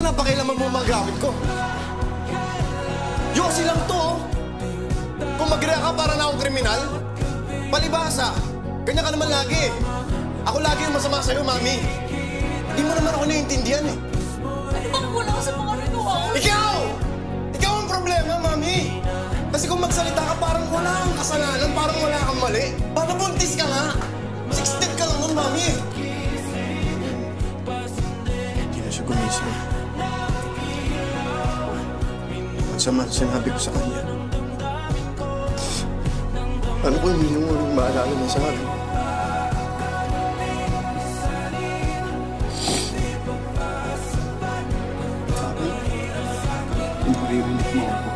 na pakialaman mo mga gamit ko. Yosi lang to, oh. Kung mag-react ka para na akong kriminal, palibasa. Ganyan ka naman lagi. Ako lagi yung masama sa'yo, Mami. Hindi mo naman ako naiintindihan, eh. Ano bang wala ka sa mga ritual? Ikaw! Ikaw ang problema, Mami. Kasi kung magsalita ka, parang wala kang kasalanan, parang wala kang mali. Bababuntis ka nga. 16 ka lang nun, Mami. Hindi na siya gumising. At sama sinabi ko sa kanya. Ano ko yung maalala niya sa akin? Sabi, kung maririnig mo ako,